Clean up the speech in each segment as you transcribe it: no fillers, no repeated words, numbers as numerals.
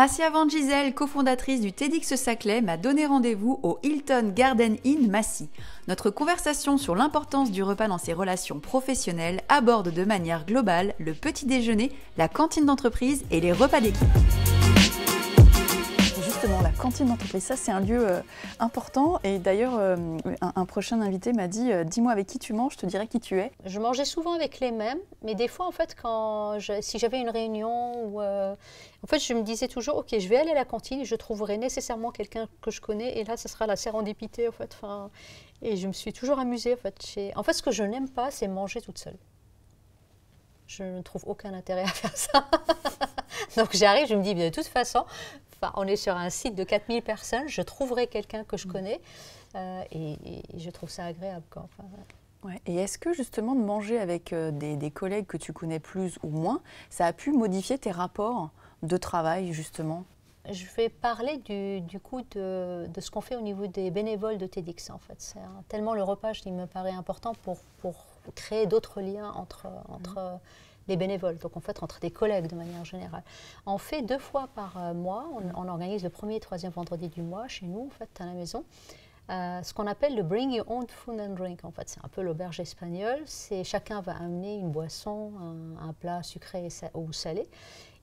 Asia Van Gisel, cofondatrice du TEDx Saclay, m'a donné rendez-vous au Hilton Garden Inn Massy. Notre conversation sur l'importance du repas dans ses relations professionnelles aborde de manière globale le petit déjeuner, la cantine d'entreprise et les repas d'équipe. Justement, la cantine d'entreprise, ça c'est un lieu important et d'ailleurs un prochain invité m'a dit « Dis-moi avec qui tu manges, je te dirai qui tu es ». Je mangeais souvent avec les mêmes, mais des fois en fait si j'avais une réunion ou en fait je me disais toujours ok, je vais aller à la cantine et je trouverai nécessairement quelqu'un que je connais et là ce sera la sérendipité en fait. Et je me suis toujours amusée en fait. En fait ce que je n'aime pas c'est manger toute seule. Je ne trouve aucun intérêt à faire ça. Donc j'arrive, je me dis de toute façon, on est sur un site de 4000 personnes, je trouverai quelqu'un que je connais et je trouve ça agréable. Quoi. Ouais. Et est-ce que justement de manger avec des collègues que tu connais plus ou moins, ça a pu modifier tes rapports de travail justement? Je vais parler du coup de ce qu'on fait au niveau des bénévoles de TEDx en fait. C'est tellement le repas qui me paraît important pour créer d'autres liens entre les bénévoles, donc en fait entre des collègues de manière générale. On fait 2 fois par mois, on organise le premier et troisième vendredi du mois chez nous en fait à la maison. Ce qu'on appelle le Bring Your Own Food and Drink, en fait, c'est un peu l'auberge espagnole. Chacun va amener une boisson, un plat sucré ou salé.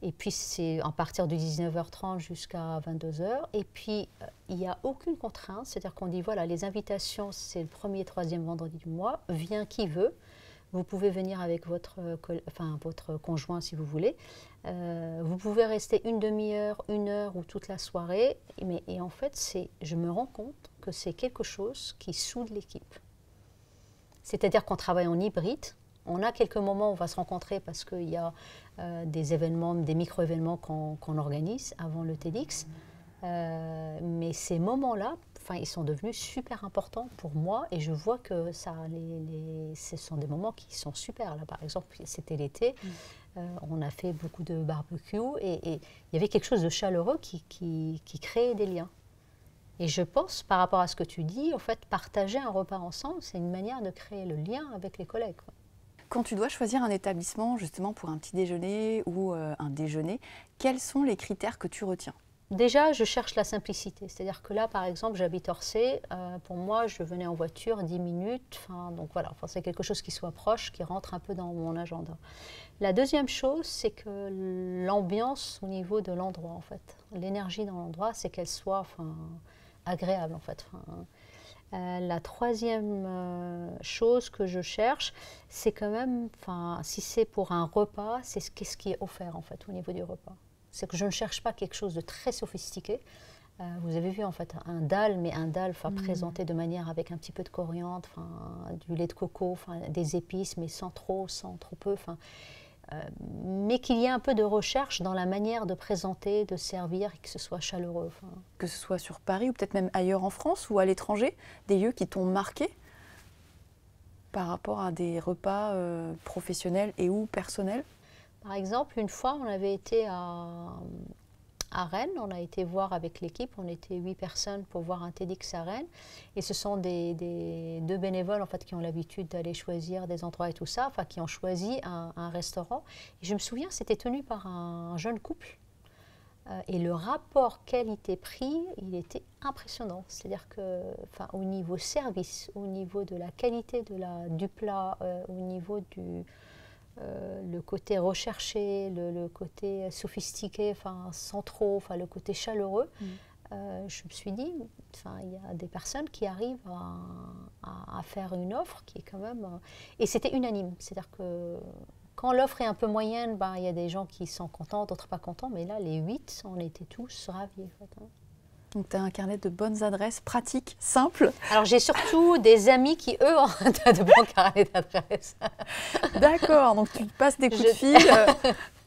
Et puis c'est à partir de 19h30 jusqu'à 22h. Et puis il n'y a aucune contrainte, c'est-à-dire qu'on dit voilà, les invitations, c'est le premier et troisième vendredi du mois, vient qui veut. Vous pouvez venir avec votre conjoint si vous voulez. Vous pouvez rester une demi-heure, 1 heure ou toute la soirée. Et en fait, je me rends compte que c'est quelque chose qui soude l'équipe. C'est-à-dire qu'on travaille en hybride. On a quelques moments où on va se rencontrer parce qu'il y a des événements, des micro-événements qu'on organise avant le TEDx. Mais ces moments-là, ils sont devenus super importants pour moi et je vois que ce sont des moments qui sont super. Là, par exemple, c'était l'été, on a fait beaucoup de barbecue et il y avait quelque chose de chaleureux qui créait des liens. Et je pense, par rapport à ce que tu dis, en fait, partager un repas ensemble, c'est une manière de créer le lien avec les collègues. Quoi. Quand tu dois choisir un établissement justement pour un petit déjeuner ou un déjeuner, quels sont les critères que tu retiens ? Déjà, je cherche la simplicité. C'est-à-dire que là, par exemple, j'habite Orsay. Pour moi, je venais en voiture 10 minutes. Donc voilà, c'est quelque chose qui soit proche, qui rentre un peu dans mon agenda. La deuxième chose, c'est que l'ambiance au niveau de l'endroit, en fait. L'énergie dans l'endroit, c'est qu'elle soit agréable, en fait. La troisième chose que je cherche, c'est quand même, si c'est pour un repas, c'est qu'est-ce qui est offert, en fait, au niveau du repas. C'est que je ne cherche pas quelque chose de très sophistiqué. Vous avez vu en fait un dal, mais un dal présenté de manière avec un petit peu de coriandre, du lait de coco, des épices, mais sans trop peu. Mais qu'il y ait un peu de recherche dans la manière de présenter, de servir et que ce soit chaleureux. Que ce soit sur Paris ou peut-être même ailleurs en France ou à l'étranger, des lieux qui t'ont marqué par rapport à des repas professionnels et ou personnels? Par exemple, une fois, on avait été à Rennes, on a été voir avec l'équipe, on était 8 personnes pour voir un TEDx à Rennes. Et ce sont deux bénévoles en fait, qui ont l'habitude d'aller choisir des endroits et tout ça, qui ont choisi un restaurant. Et je me souviens, c'était tenu par un jeune couple. Et le rapport qualité-prix, il était impressionnant. C'est-à-dire qu'au niveau service, au niveau de la qualité du plat, au niveau le côté recherché, le côté sophistiqué, sans trop, le côté chaleureux, je me suis dit, il y a des personnes qui arrivent à faire une offre qui est quand même... et c'était unanime, c'est-à-dire que quand l'offre est un peu moyenne, il y a des gens qui sont contents, d'autres pas contents, mais là, les 8, on était tous ravis. En fait, Donc, tu as un carnet de bonnes adresses pratiques, simples. Alors, j'ai surtout des amis qui, eux, ont de bons carnets d'adresses. D'accord, donc tu passes des coups de fil.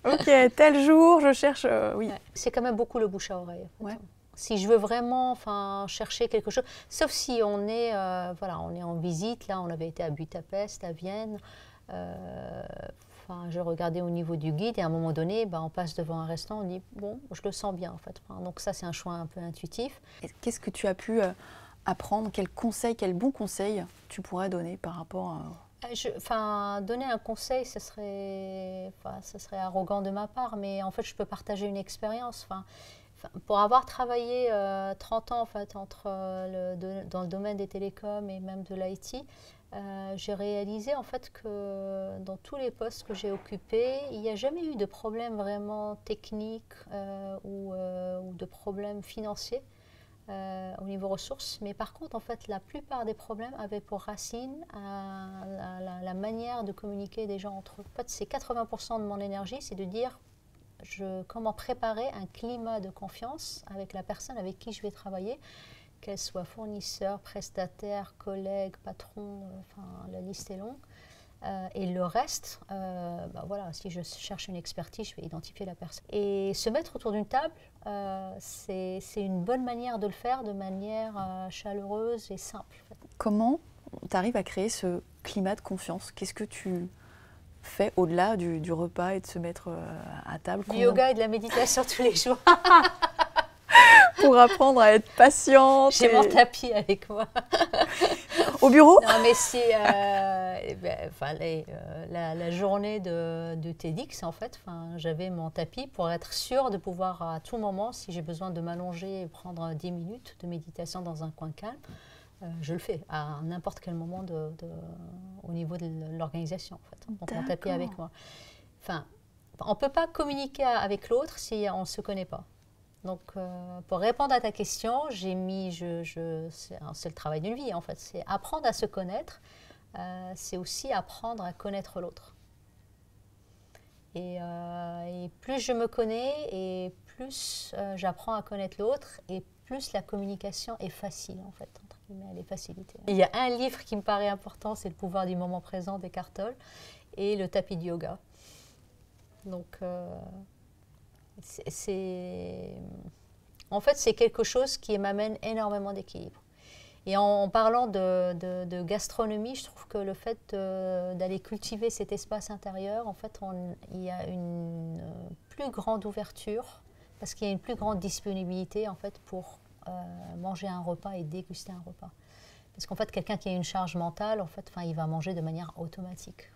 Ok, tel jour, je cherche... oui. Ouais, c'est quand même beaucoup le bouche à oreille. En fait. Ouais. Si je veux vraiment chercher quelque chose, sauf si on est en visite, là, on avait été à Budapest, à Vienne. Je regardais au niveau du guide et à un moment donné, on passe devant un restaurant, on dit bon, je le sens bien en fait. Donc ça, c'est un choix un peu intuitif. Qu'est-ce que tu as pu apprendre? Quel bon conseil tu pourrais donner par rapport Enfin, donner un conseil, ce serait arrogant de ma part, mais en fait, je peux partager une expérience. Pour avoir travaillé 30 ans en fait, dans le domaine des télécoms et même de l'IT, j'ai réalisé en fait que dans tous les postes que j'ai occupés, il n'y a jamais eu de problème vraiment technique ou de problème financier au niveau ressources. Mais par contre, en fait, la plupart des problèmes avaient pour racine la manière de communiquer des gens entre eux. En fait, c'est 80% de mon énergie, c'est de dire comment préparer un climat de confiance avec la personne avec qui je vais travailler, qu'elle soit fournisseur, prestataire, collègue, patron, enfin la liste est longue. Et le reste, voilà, si je cherche une expertise, je vais identifier la personne. Et se mettre autour d'une table, c'est une bonne manière de le faire, de manière chaleureuse et simple. En fait. Comment tu arrives à créer ce climat de confiance? Qu'est-ce que tu fais au-delà du repas et de se mettre à table? Du yoga et de la méditation tous les jours. Pour apprendre à être patiente. J'ai mon tapis avec moi. Au bureau? Non, mais c'est la journée de TEDx, en fait, j'avais mon tapis pour être sûre de pouvoir, à tout moment, si j'ai besoin de m'allonger et prendre 10 minutes de méditation dans un coin calme, je le fais à n'importe quel moment au niveau de l'organisation, en fait. Donc, mon tapis avec moi. Enfin, on ne peut pas communiquer avec l'autre si on ne se connaît pas. Donc, pour répondre à ta question, j'ai mis, c'est le travail d'une vie en fait, c'est apprendre à se connaître, c'est aussi apprendre à connaître l'autre. Et plus je me connais et plus j'apprends à connaître l'autre et plus la communication est facile en fait, entre guillemets, elle est facilitée. Il y a un livre qui me paraît important, c'est Le pouvoir du moment présent d'Eckhart Tolle et le tapis de yoga. Donc, en fait, c'est quelque chose qui m'amène énormément d'équilibre. Et en parlant de gastronomie, je trouve que le fait d'aller cultiver cet espace intérieur, en fait, il y a une plus grande ouverture, parce qu'il y a une plus grande disponibilité, en fait, pour manger un repas et déguster un repas. Parce qu'en fait, quelqu'un qui a une charge mentale, en fait, il va manger de manière automatique.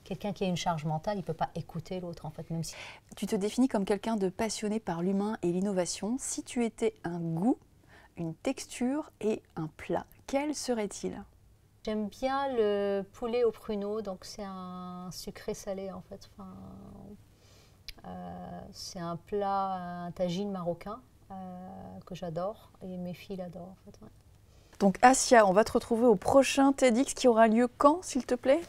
Quelqu'un qui a une charge mentale, il ne peut pas écouter l'autre, en fait, même si... Tu te définis comme quelqu'un de passionné par l'humain et l'innovation. Si tu étais un goût, une texture et un plat, quel serait-il? J'aime bien le poulet au pruneau, donc c'est un sucré salé, en fait. C'est un plat, un tagine marocain que j'adore et mes filles l'adorent, en fait. Ouais. Donc Assia, on va te retrouver au prochain TEDx qui aura lieu quand, s'il te plaît?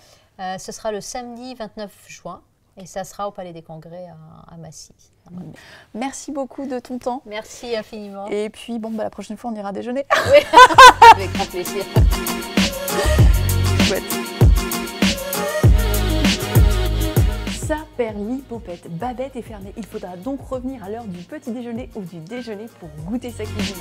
Ce sera le samedi 29 juin et ça sera au Palais des Congrès à Massy. Merci beaucoup de ton temps. Merci infiniment. Et puis, la prochaine fois, on ira déjeuner. Oui, avec grand plaisir. Chouette. Saperlipopette, Babette est fermée. Il faudra donc revenir à l'heure du petit déjeuner ou du déjeuner pour goûter sa cuisine.